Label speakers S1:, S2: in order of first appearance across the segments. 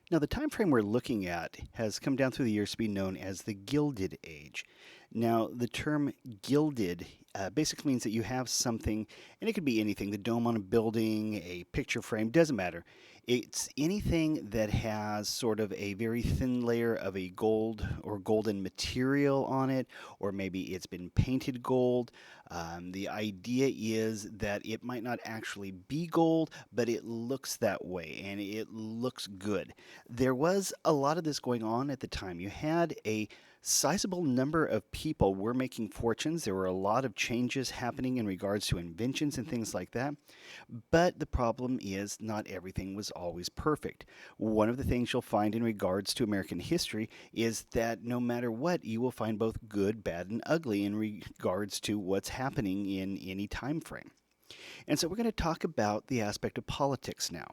S1: Now, the time frame we're looking at has come down through the years to be known as the Gilded Age. Now, the term gilded basically means that you have something, and it could be anything, the dome on a building, a picture frame, doesn't matter. It's anything that has sort of a very thin layer of a gold or golden material on it, or maybe it's been painted gold. The idea is that it might not actually be gold, but it looks that way and it looks good. There was a lot of this going on at the time. You had a sizable number of people were making fortunes. There were a lot of changes happening in regards to inventions and things like that. But the problem is not everything was always perfect. One of the things you'll find in regards to American history is that no matter what, you will find both good, bad, and ugly in regards to what's happening in any time frame. And so we're going to talk about the aspect of politics now.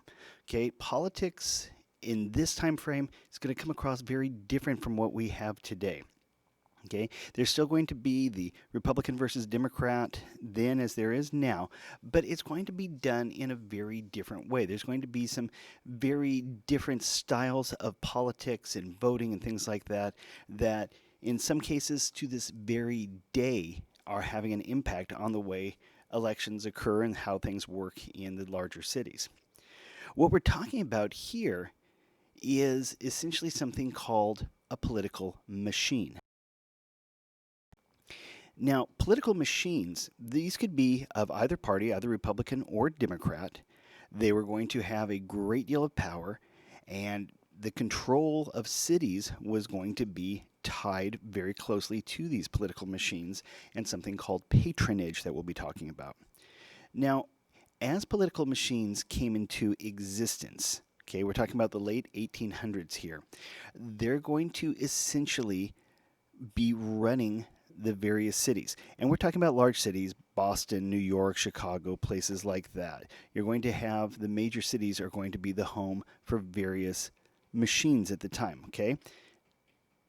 S1: Okay, politics in this time frame is going to come across very different from what we have today. Okay, there's still going to be the Republican versus Democrat then as there is now, but it's going to be done in a very different way. There's going to be some very different styles of politics and voting and things like that, that in some cases to this very day are having an impact on the way elections occur and how things work in the larger cities. What we're talking about here is essentially something called a political machine. Now, political machines, these could be of either party, either Republican or Democrat. They were going to have a great deal of power, and the control of cities was going to be tied very closely to these political machines and something called patronage that we'll be talking about. Now, as political machines came into existence, okay, we're talking about the late 1800s here, they're going to essentially be running the various cities. And we're talking about large cities, Boston, New York, Chicago, places like that. You're going to have the major cities are going to be the home for various machines at the time, okay?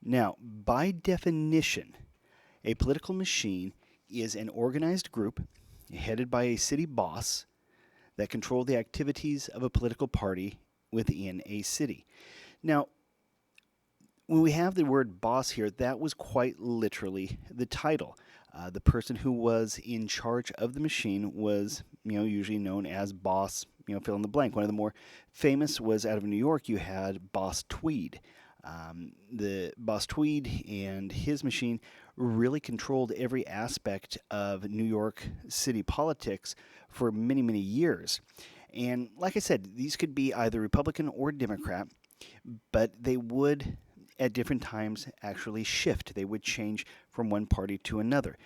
S1: Now, by definition, a political machine is an organized group headed by a city boss that control the activities of a political party within a city. Now, when we have the word boss here, that was quite literally the title. The person who was in charge of the machine was, usually known as boss, fill in the blank. One of the more famous was out of New York. You had Boss Tweed. The Boss Tweed and his machine really controlled every aspect of New York City politics for many, many years. And like I said, these could be either Republican or Democrat, but they would at different times actually shift. They would change from one party to another.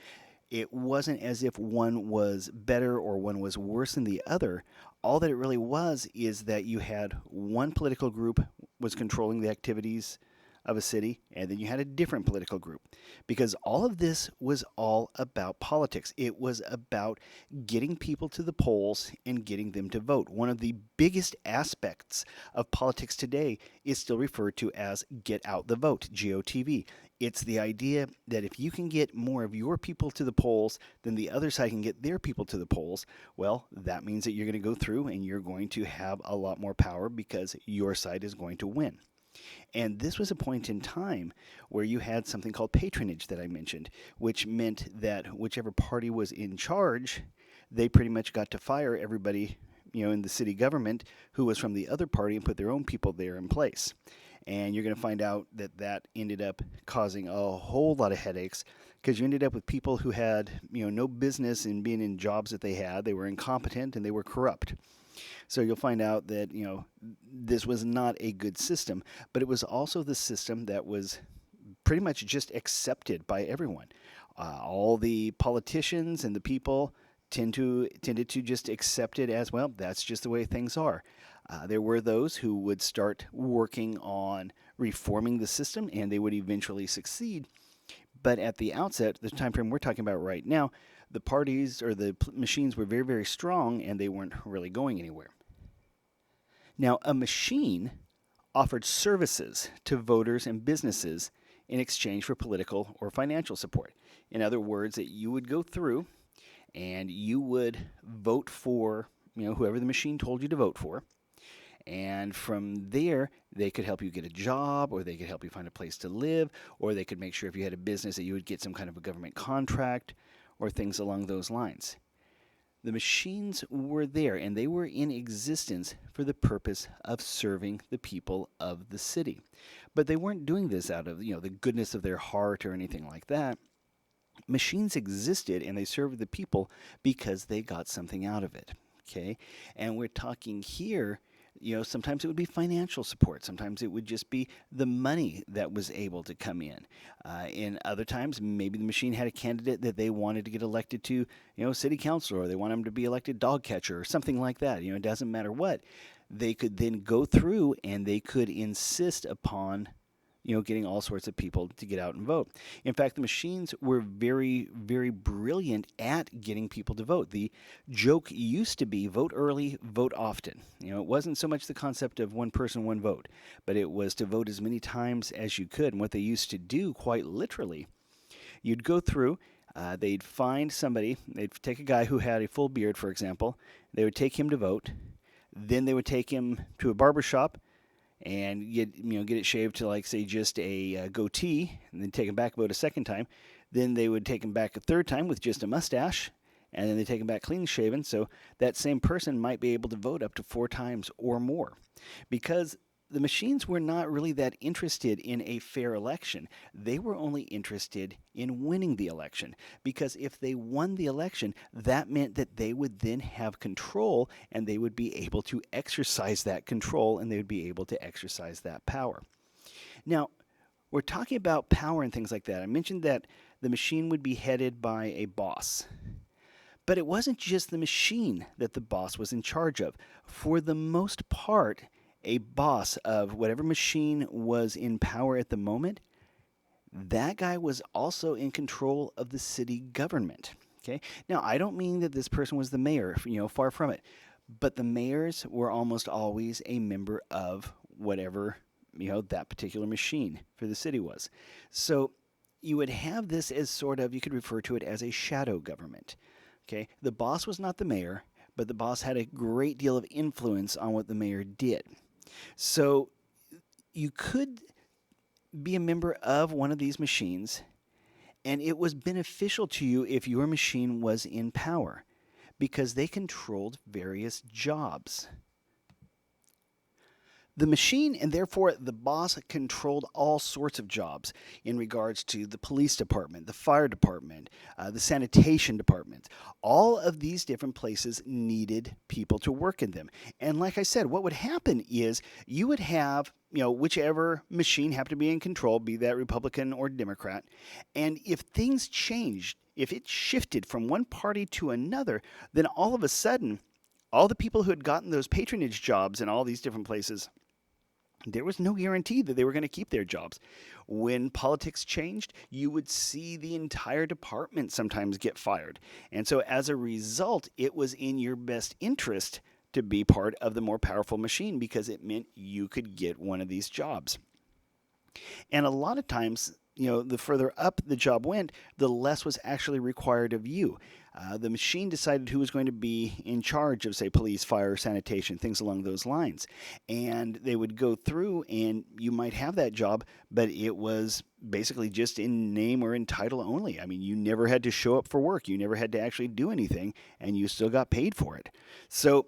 S1: It wasn't as if one was better or one was worse than the other. All that it really was is that you had one political group was controlling the activities of a city, and then you had a different political group. Because all of this was all about politics. It was about getting people to the polls and getting them to vote. One of the biggest aspects of politics today is still referred to as get out the vote, GOTV. It's the idea that if you can get more of your people to the polls than the other side can get their people to the polls, well, that means that you're going to go through and you're going to have a lot more power because your side is going to win. And this was a point in time where you had something called patronage that I mentioned, which meant that whichever party was in charge, they pretty much got to fire everybody, in the city government who was from the other party and put their own people there in place. And you're going to find out that that ended up causing a whole lot of headaches because you ended up with people who had, no business in being in jobs that they had. They were incompetent and they were corrupt. So you'll find out that, this was not a good system, but it was also the system that was pretty much just accepted by everyone. All the politicians and the people tended to just accept it as, well, that's just the way things are. There were those who would start working on reforming the system, and they would eventually succeed. But at the outset, the time frame we're talking about right now, the parties or the machines were very, very strong, and they weren't really going anywhere. Now, a machine offered services to voters and businesses in exchange for political or financial support. In other words, that you would go through and you would vote for, whoever the machine told you to vote for, And from there, they could help you get a job, or they could help you find a place to live, or they could make sure if you had a business that you would get some kind of a government contract, or things along those lines. The machines were there, and they were in existence for the purpose of serving the people of the city. But they weren't doing this out of, the goodness of their heart or anything like that. Machines existed and they served the people because they got something out of it. Okay? And we're talking here, sometimes it would be financial support. Sometimes it would just be the money that was able to come in. In other times, maybe the machine had a candidate that they wanted to get elected to, city council, or they want them to be elected dog catcher or something like that. It doesn't matter what. They could then go through and they could insist upon getting all sorts of people to get out and vote. In fact, the machines were very, very brilliant at getting people to vote. The joke used to be vote early, vote often. It wasn't so much the concept of one person, one vote, but it was to vote as many times as you could. And what they used to do, quite literally, you'd go through, they'd find somebody, they'd take a guy who had a full beard, for example, they would take him to vote, then they would take him to a barber shop, and get it shaved to, like, say, just a goatee, and then take him back about a second time. Then they would take him back a third time with just a mustache, and then they take him back clean shaven. So that same person might be able to vote up to 4 times or more, because the machines were not really that interested in a fair election. They were only interested in winning the election, because if they won the election, that meant that they would then have control, and they would be able to exercise that control, and they would be able to exercise that power. Now, we're talking about power and things like that. I mentioned that the machine would be headed by a boss. But it wasn't just the machine that the boss was in charge of. For the most part, a boss of whatever machine was in power at the moment, that guy was also in control of the city government. Okay. Now, I don't mean that this person was the mayor, far from it, but the mayors were almost always a member of whatever, that particular machine for the city was. So you would have this as sort of, you could refer to it as a shadow government. Okay. The boss was not the mayor, but the boss had a great deal of influence on what the mayor did. So you could be a member of one of these machines, and it was beneficial to you if your machine was in power, because they controlled various jobs. The machine, and therefore the boss, controlled all sorts of jobs in regards to the police department, the fire department, the sanitation department. All of these different places needed people to work in them. And like I said, what would happen is you would have, whichever machine happened to be in control, be that Republican or Democrat, and if things changed, if it shifted from one party to another, then all of a sudden, all the people who had gotten those patronage jobs in all these different places, there was no guarantee that they were going to keep their jobs. When politics changed, you would see the entire department sometimes get fired. And so as a result, it was in your best interest to be part of the more powerful machine, because it meant you could get one of these jobs. And a lot of times, the further up the job went, the less was actually required of you. The machine decided who was going to be in charge of, say, police, fire, sanitation, things along those lines. And they would go through, and you might have that job, but it was basically just in name or in title only. I mean, you never had to show up for work. You never had to actually do anything, and you still got paid for it. So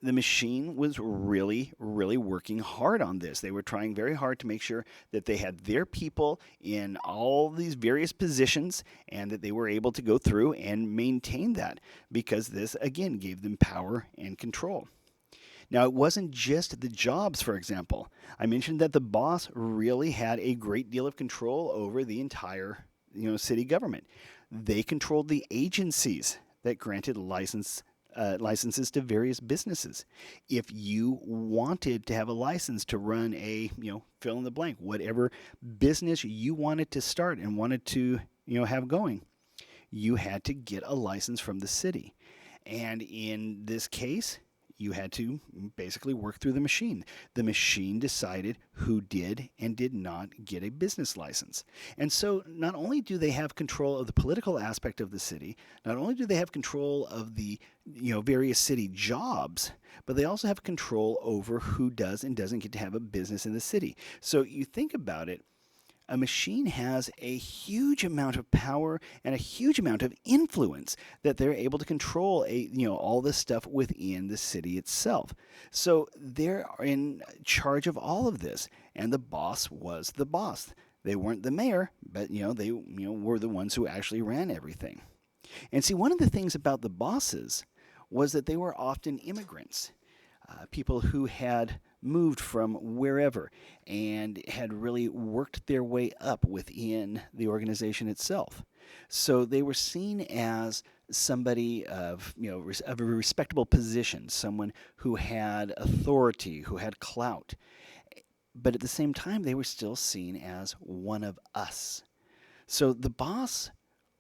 S1: the machine was really, really working hard on this. They were trying very hard to make sure that they had their people in all these various positions, and that they were able to go through and maintain that, because this, again, gave them power and control. Now, it wasn't just the jobs, for example. I mentioned that the boss really had a great deal of control over the entire, city government. They controlled the agencies that granted licenses to various businesses. If you wanted to have a license to run a, fill in the blank, whatever business you wanted to start and wanted to, have going, you had to get a license from the city. And in this case, You had to basically work through the machine. The machine decided who did and did not get a business license. And so not only do they have control of the political aspect of the city, not only do they have control of the various city jobs, but they also have control over who does and doesn't get to have a business in the city. So you think about it, a machine has a huge amount of power and a huge amount of influence that they're able to control all this stuff within the city itself. So they're in charge of all of this, and the boss was the boss. They weren't the mayor, but they were the ones who actually ran everything. And see, one of the things about the bosses was that they were often immigrants, people who had moved from wherever and had really worked their way up within the organization itself. So they were seen as somebody of a respectable position, someone who had authority, who had clout. But at the same time, they were still seen as one of us. So the boss,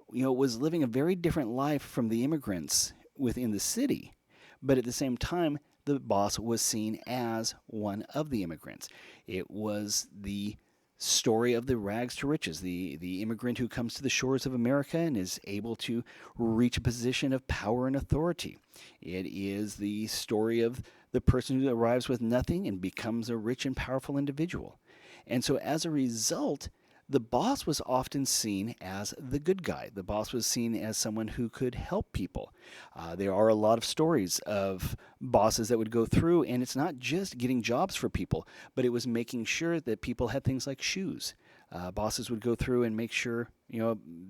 S1: was living a very different life from the immigrants within the city, but at the same time, the boss was seen as one of the immigrants. It was the story of the rags to riches, the immigrant who comes to the shores of America and is able to reach a position of power and authority. It is the story of the person who arrives with nothing and becomes a rich and powerful individual. And so as a result, the boss was often seen as the good guy. The boss was seen as someone who could help people. There are a lot of stories of bosses that would go through, and it's not just getting jobs for people, but it was making sure that people had things like shoes. Bosses would go through and make sure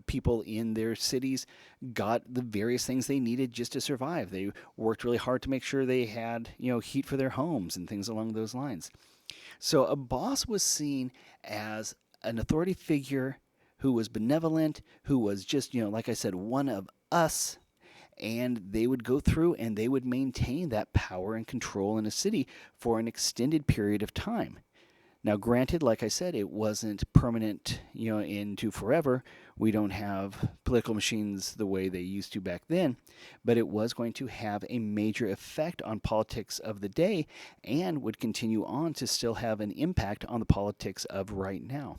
S1: people in their cities got the various things they needed just to survive. They worked really hard to make sure they had heat for their homes and things along those lines. So a boss was seen as an authority figure who was benevolent, who was just, like I said, one of us. And they would go through and they would maintain that power and control in a city for an extended period of time. Now, granted, like I said, it wasn't permanent, into forever. We don't have political machines the way they used to back then, but it was going to have a major effect on politics of the day and would continue on to still have an impact on the politics of right now.